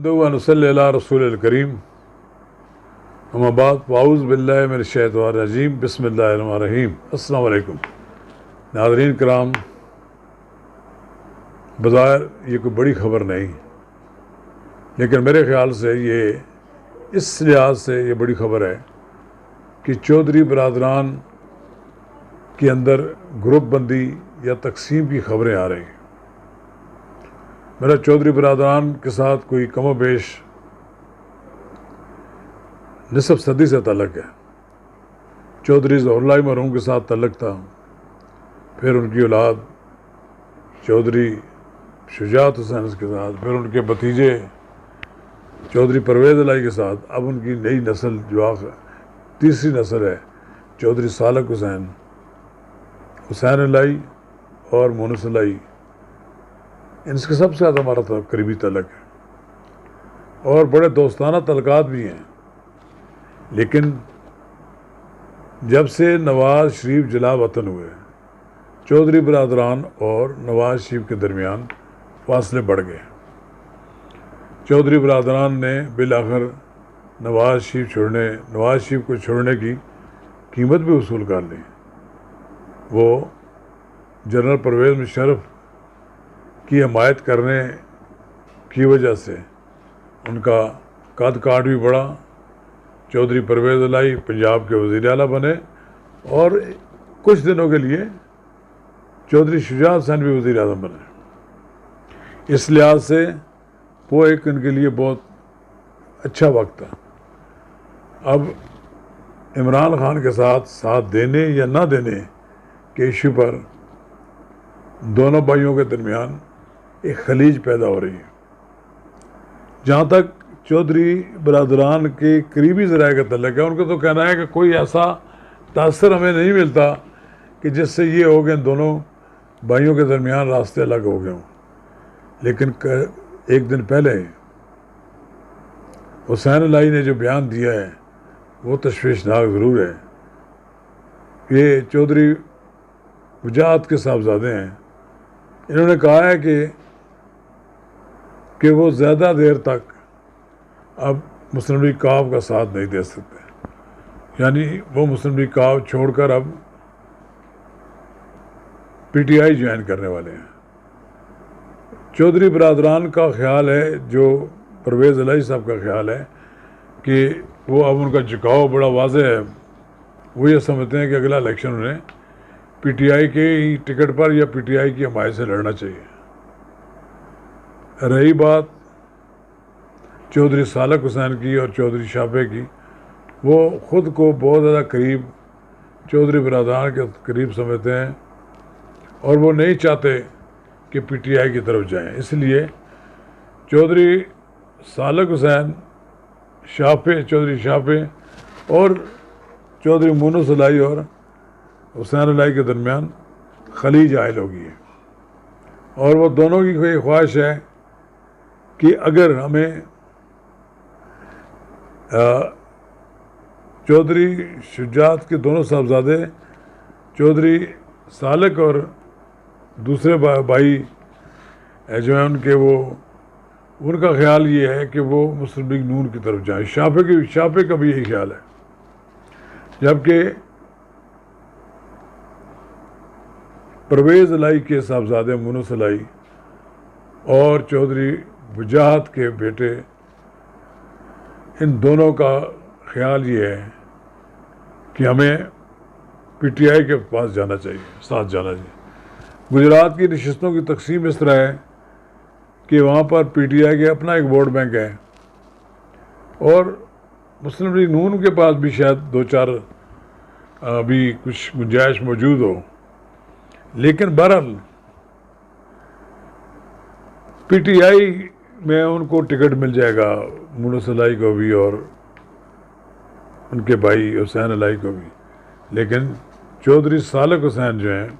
वनुसल्ली अला रसूलिल करीम अम्मा बाद वाउज़ बिल्लाहि मिनश शैतानिर रजीम बिस्मिल्लाहिर रहमानिर रहीम। अस्सलामु अलैकुम नाज़रीन कराम, बज़ाहिर ये कोई बड़ी ख़बर नहीं, लेकिन मेरे ख़्याल से ये इस लिहाज से ये बड़ी ख़बर है कि चौधरी बरादरान के अंदर ग्रुप बंदी या तकसीम की ख़बरें आ रही हैं। मेरा चौधरी बरादरान के साथ कोई कमो बेश निसफ सदी से तल्लक़ है। चौधरी ज़हुरुल्लाह मरहूम के साथ तल्लक़ था, फिर उनकी औलाद चौधरी शुजात हुसैन के साथ, फिर उनके भतीजे चौधरी परवेज़ इलाही के साथ, अब उनकी नई नस्ल जो तीसरी नस्ल है चौधरी सालक हुसैन, हुसैन इलाही और मोनस इलाही, इनके सबसे ज़्यादा हमारा करीबी तल्लक़ है और बड़े दोस्ताना तल्लक़ात भी हैं। लेकिन जब से नवाज़ शरीफ जला वतन हुए, चौधरी बरादरान और नवाज़ शरीफ के दरमियान फासले बढ़ गए। चौधरी बरादरान ने बिलाखिर नवाज़ शरीफ को छोड़ने की कीमत भी वसूल कर ली। वो जनरल परवेज़ मुशर्रफ की हमायत करने की वजह से उनका कद काठ भी बढ़ा। चौधरी परवेज़ इलाही पंजाब के वज़ीर आला बने और कुछ दिनों के लिए चौधरी शुजात हुसैन भी वज़ीर आज़म बने। इस लिहाज से वो एक इनके लिए बहुत अच्छा वक्त था। अब इमरान खान के साथ देने या ना देने के इशू पर दोनों भाइयों के दरमियान एक खलीज पैदा हो रही है। जहाँ तक चौधरी बरादरान के करीबी ज़राए का तल्लक़ है, उनका तो कहना है कि कोई ऐसा तासर हमें नहीं मिलता कि जिससे ये हो गए दोनों भाइयों के दरमियान रास्ते अलग हो गए हों। लेकिन एक दिन पहले हुसैन इलाही ने जो बयान दिया है वो तशवीशनाक ज़रूर है। ये चौधरी वजाहत के साहबजादे हैं। इन्होंने कहा है कि वो ज़्यादा देर तक अब मुस्लिम लीग काफ का साथ नहीं दे सकते, यानी वो मुस्लिम लीग काफ छोड़कर अब पीटीआई ज्वाइन करने वाले हैं। चौधरी बरादरान का ख्याल है, जो परवेज़ इलाही साहब का ख्याल है कि वो अब उनका झुकाव बड़ा वाज़ेह है। वो ये समझते हैं कि अगला इलेक्शन उन्हें पीटीआई के ही टिकट पर या पीटीआई की हमायत से लड़ना चाहिए। रही बात चौधरी सालक हुसैन की और चौधरी शाफे की, वो ख़ुद को बहुत ज़्यादा करीब चौधरी बरादरान के करीब समझते हैं और वो नहीं चाहते कि पीटीआई की तरफ जाएं। इसलिए चौधरी सालक हुसैन चौधरी शाफे और चौधरी मोनस इलाही और हुसैन इलाही के दरमियान खलीज आयल हो गई है और वो दोनों की कोई ख्वाहिश है कि अगर हमें चौधरी शुजात के दोनों साहबजादे चौधरी सालक और दूसरे भाई जो हैं उनका ख्याल ये है कि वो मुस्लिम लीग नून की तरफ जाए। शाफे का भी यही ख्याल है। जबकि परवेज़ इलाही के साहबजादे मोनस इलाही और चौधरी वजाहत के बेटे, इन दोनों का ख्याल ये है कि हमें पीटीआई के पास जाना चाहिए, साथ जाना चाहिए। गुजरात की नशिस्तों की तकसीम इस तरह है कि वहाँ पर पीटीआई के अपना एक वोट बैंक है और मुस्लिम लीग नून के पास भी शायद दो चार अभी कुछ गुंजाइश मौजूद हो। लेकिन बहरहाल पीटीआई में उनको टिकट मिल जाएगा, मोनस इलाही को भी और उनके भाई हुसैन इलाही को भी। लेकिन चौधरी सालक हुसैन जो हैं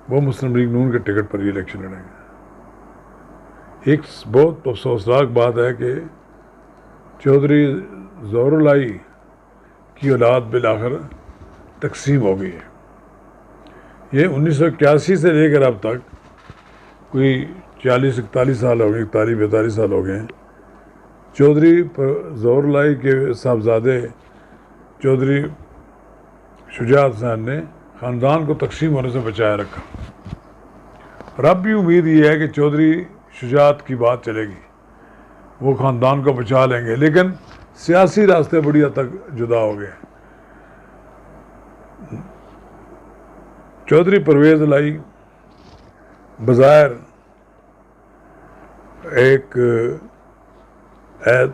वो मुस्लिम लीग नून के टिकट पर ही इलेक्शन लड़ेंगे। एक बहुत अफसोसनाक बात है कि चौधरी ज़हुरुल्लाह की औलाद बिलाखिर तकसीम हो गई है। ये 1981 से लेकर अब तक कोई 40-41 साल हो गए, 41-42 साल हो गए हैं चौधरी ज़ोहरलाई के साहबजादे चौधरी शुजात हुसैन ने ख़ानदान को तकसीम होने से बचाए रखा। और अब भी उम्मीद ये है कि चौधरी शुजात की बात चलेगी, वो ख़ानदान को बचा लेंगे, लेकिन सियासी रास्ते बड़ी हद तक जुदा हो गए। चौधरी परवेज़ लाई बज़ाहिर एक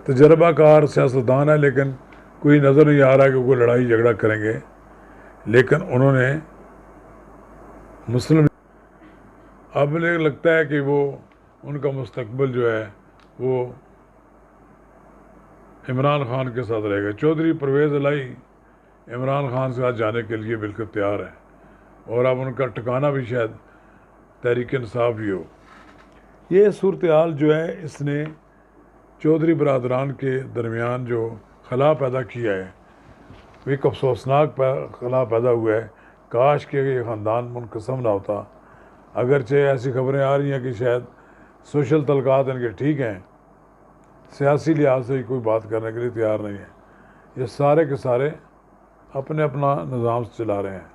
तजर्बाकार सियासतदान है, लेकिन कोई नज़र नहीं आ रहा कि कोई लड़ाई झगड़ा करेंगे। लेकिन उन्होंने मुस्लिम, अब मुझे लगता है कि वो उनका मुस्तकबिल जो है वो इमरान खान के साथ रहेगा। चौधरी परवेज़ लाई इमरान खान के साथ जाने के लिए बिल्कुल तैयार है, और अब उनका ठिकाना भी शायद तहरीक इंसाफ ही हो। ये सूरत हाल जो है इसने चौधरी बरादरान के दरमियान जो खला पैदा किया है, वो एक अफसोसनाक खला पैदा हुआ है। काश के ये ख़ानदान मुनक़सम ना होता। अगरचे ऐसी खबरें आ रही हैं कि शायद सोशल तल्क़ात इनके ठीक हैं, सियासी लिहाज से कोई बात करने के लिए तैयार नहीं है। ये सारे के सारे अपने अपना निज़ाम चला रहे हैं।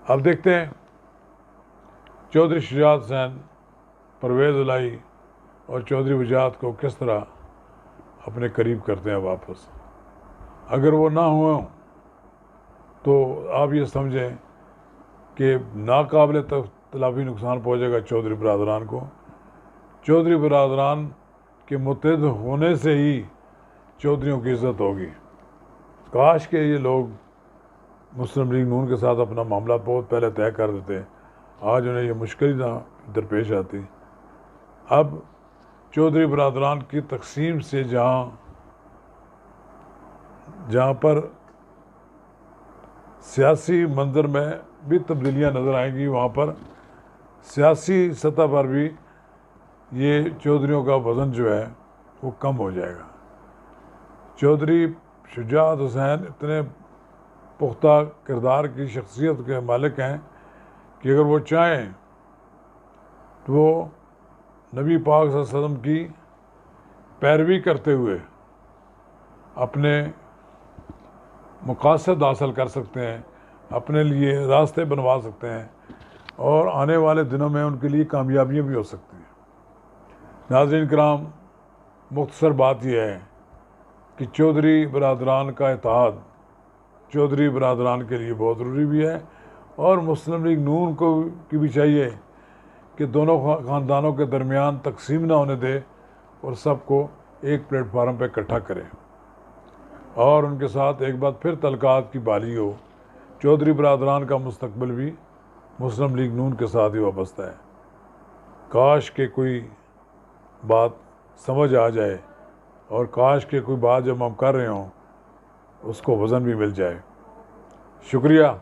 अब देखते हैं चौधरी शुजात हुसैन, परवेज़ लाई और चौधरी वजाहत को किस तरह अपने करीब करते हैं वापस। अगर वो ना हुए तो आप ये समझें कि नाकाबिल तलाफ़ी नुकसान पहुँचेगा चौधरी बरादरान को। चौधरी बरादरान के मुत्तहिद होने से ही चौधरियों की इज़्ज़त होगी। काश के ये लोग मुस्लिम लीग नून के साथ अपना मामला बहुत पहले तय कर देते, आज उन्हें ये मुश्किल ना दरपेश आती। अब चौधरी बरादरान की तकसीम से जहाँ पर सियासी मंजर में भी तब्दीलियाँ नज़र आएंगी, वहाँ पर सियासी सतह पर भी ये चौधरियों का वज़न जो है वो कम हो जाएगा। चौधरी शुजात हुसैन इतने पुख्ता किरदार की शख्सियत के मालिक हैं कि अगर वो चाहें तो वो नबी पाक सल्लल्लाहु अलैहि वसल्लम की पैरवी करते हुए अपने मकासद हासिल कर सकते हैं, अपने लिए रास्ते बनवा सकते हैं, और आने वाले दिनों में उनके लिए कामयाबियाँ भी हो सकती हैं। नाज़रीन किराम, मुख्तसर बात यह है कि चौधरी बरादरान का इत्तेहाद चौधरी बरादरान के लिए बहुत ज़रूरी भी है, और मुस्लिम लीग नून को की भी चाहिए कि दोनों ख़ानदानों के दरमियान तकसीम ना होने दे और सबको एक प्लेटफार्म पर इकट्ठा करें, और उनके साथ एक बार फिर तलक़ात की बहाली हो। चौधरी बरादरान का मुस्तकबिल भी मुस्लिम लीग नून के साथ ही वाबस्ता है। काश के कोई बात समझ आ जाए, और काश के कोई बात जब हम कर रहे हों उसको वज़न भी मिल जाए। शुक्रिया।